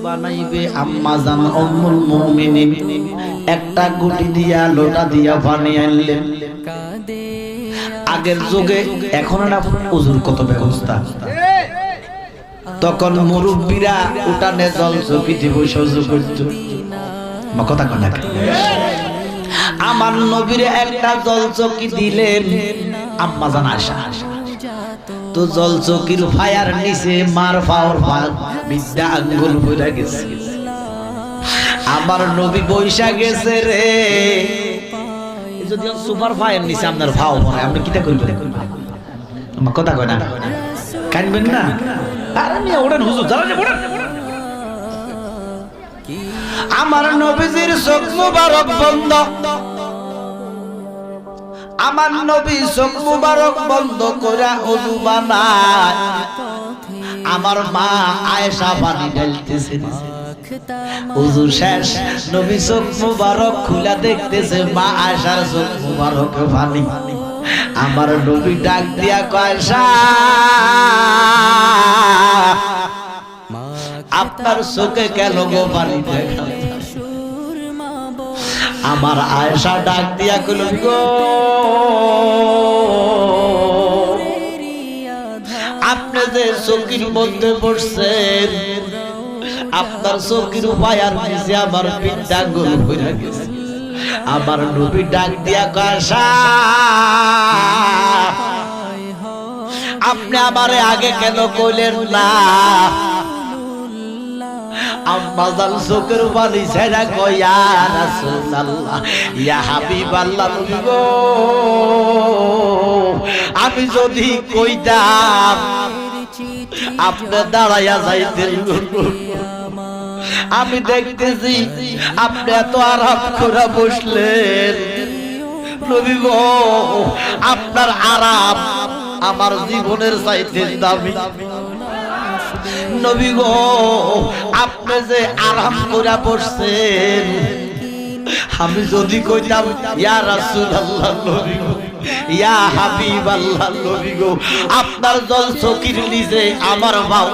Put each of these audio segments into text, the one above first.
বানাইবে আম্মা জান উম্মুল মুমিনিন একটা গুটি দিয়া লোটা দিয়া পানি আনলেন। আগের যুগে এখন না ওযুর কত ব্যবস্থা, তখন মুরব্বীরা উঠানে জল চকিতে বসে ওযু করত। কথা কয় না, আমার নবীরে একটা জল চকি দিলেন আম্মা জান আয়েশা। তো জল চকির ফায়ার নিচে মার পাওয়ার বিদ্যা আঙ্গুল পড়ে গেছে। আমার নবী বৈশা গেছে রে। যদি সুপার ফায়ার নিচে আপনার ভাও পড়ে আপনি কিটা করবেন? আমার কথা কয় না, কানবেন না? আরে মিয়া ওড়েন হুজুর, যারা যে ওড়েন। আমার নবীজির চোখ মুবারক বন্ধ, আমার নবী চোখ মুবারক বন্ধ করে ওযু বানায়। আমার মা আয়েশা পানি ঢালতেছে, ওযু শেষ, নবী চোখ মুবারক খুলে দেখতেছে মা আয়েশার চোখ মুবারক পানি। আমার নবী ডাক দিয়া কয়, আয়েশা আপনার চোখে কেন গো পানি দেখা? আমার আয়েশা ডাক দিয়া কইল, গো আপনি যে চৌকির মধ্যে বসছেন, আপনার চৌকির ফায়ার নিচে আমার পিঠটা গোল হয়ে গেছে। আমার নবী ডাক দিয়া কয়, আয়েশা আপনি আমারে আগে কেন কইলেন না? আম্মা জান চোখের পানি ছেড়া কয়, ইয়া রাসূলুল্লাহ, ইয়া হাবিবাল্লাহ, নবী গো আমি যদি কইতাম আপনি দাঁড়াইয়া যাইতেন। আমি দেখতেছি আপনি এত আরাম করে বসলেন, নবী গো আপনার আরাম আমার জীবনের চাইতে দামি। নবী গো আপনি যে আরাম করে বসছেন, আমি যদি কইতাম ইয়া রাসূলুল্লাহ, নবী গো ইয়া হাবিবাল্লাহ, নবী গো আপনার জল চকির নিচে আমার ভাও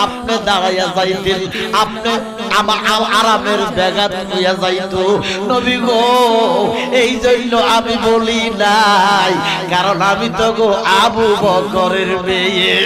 আপনি দাঁড়াইয়া যাইতেন, আপনি আমার আরামের ব্যাঘাত হইয়া যাইতো। নবী গো এই জন্য আমি বলি নাই, কারণ আমি তো গো আবু বকরের মেয়ে।